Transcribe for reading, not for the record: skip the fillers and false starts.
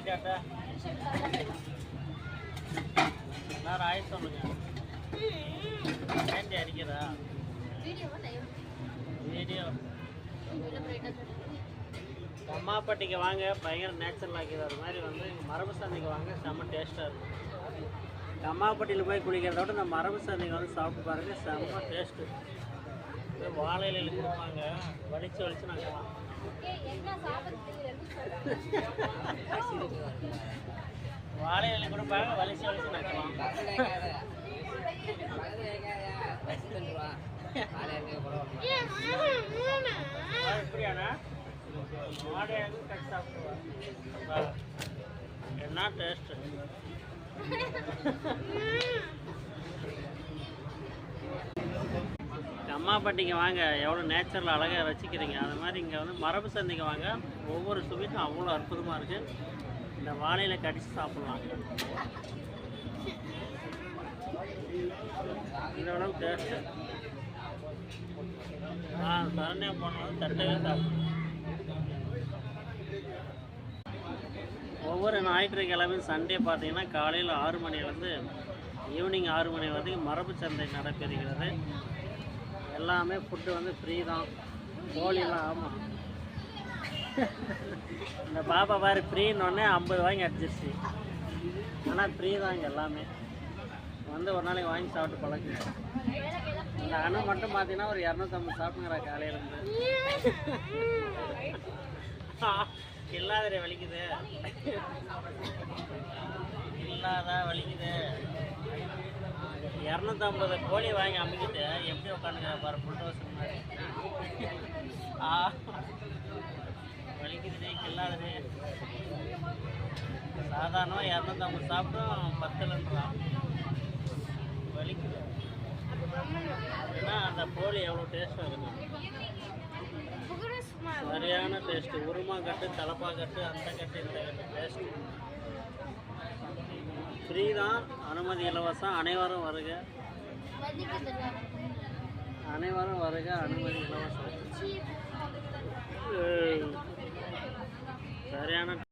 கேட்டா எல்லாரும் ஆயிட்டு சொல்லுங்க. ஏன்டி அடிக்கிறா வீடியோ? அம்மாப்பட்டிக்கு வாங்க, பயங்கர நேச்சுரல் ஆக்கிது. அது மாதிரி வந்து மரபு சந்தைக்கு வாங்க, செம்ம டேஸ்ட்டாக இருக்கும். அம்மாப்பட்டியில் போய் குளிக்கிறத விட இந்த மரபு சந்தைக்கு வந்து சாப்பிட்டு பாருங்கள், செம்ம டேஸ்ட்டு. வாழை இலையில் கொடுப்பாங்க, வலிச்சு வலிச்சு நாங்கள் வாழை இலையில் கொடுப்பாங்க, வலிச்சு வலிச்சு நாக்கலாம். எப்படியாண்ணா மாடையாக கட்டி சாப்பிடுவா? என்ன டேஸ்ட்டு! அம்மாப்பட்டிக்கு வாங்க, எவ்வளோ நேச்சுரல் அழகாக ரசிக்கிறீங்க. அது மாதிரி இங்கே வந்து மரபு சந்தைக்கு வாங்க, ஒவ்வொரு சுவீட்டும் அவ்வளோ அற்புதமாக இருக்குது. இந்த வாழையில் கடிச்சு சாப்பிட்லாம். இந்த அளவுக்கு டேஸ்ட்டு. சரண்யா போனாலும் தட்டவே சாப்பிடும். ஒவ்வொரு ஞாயிற்றுக்கிழமையும் சண்டே பார்த்தீங்கன்னா காலையில் 6 மணிலேருந்து ஈவினிங் 6 மணி வரைக்கும் மரபு சந்தை நடைபெறுகிறது. எல்லாமே ஃபுட்டு வந்து ஃப்ரீ தான். கோழிலாம் ஆமாம், இந்த பாப்பா பாரு ஃப்ரீன்னொடனே 50 வாங்கி அடிச்சிருச்சு. ஆனால் ஃப்ரீ தான் இங்கே எல்லாமே. வந்து ஒரு நாளைக்கு வாங்கி சாப்பிட்டு பழகுங்க. இந்த அணு மட்டும் பார்த்தீங்கன்னா ஒரு 250 சாப்பிடுங்கிறா காலையிலேருந்து. இல்லாத வலிக்குது, இல்லாத வலிக்குது. 250 கோழி வாங்கி அமைக்கிட்டு எப்படி உட்காந்துக்கிற பாரு, ஃபுல் ஹவுஸ் மாதிரி. வலிக்குதுனே இல்லாதனே. சாதாரணமாக 250 சாப்பிட்டும் 10லன்றான். வலிக்குது. ஏன்னா அந்த கோழி எவ்வளோ டேஸ்ட்டாக இருக்கும், சரியான டேஸ்ட்டு. உருமா கட்டு, தலப்பா கட்டு, அந்த கட்டு, இந்த கட்டு டேஸ்ட்டு. ஃப்ரீ தான், அனுமதி இலவசம். அனைவரும் வருக, அனைவரும் வருக, அனுமதி இலவசம். சரியான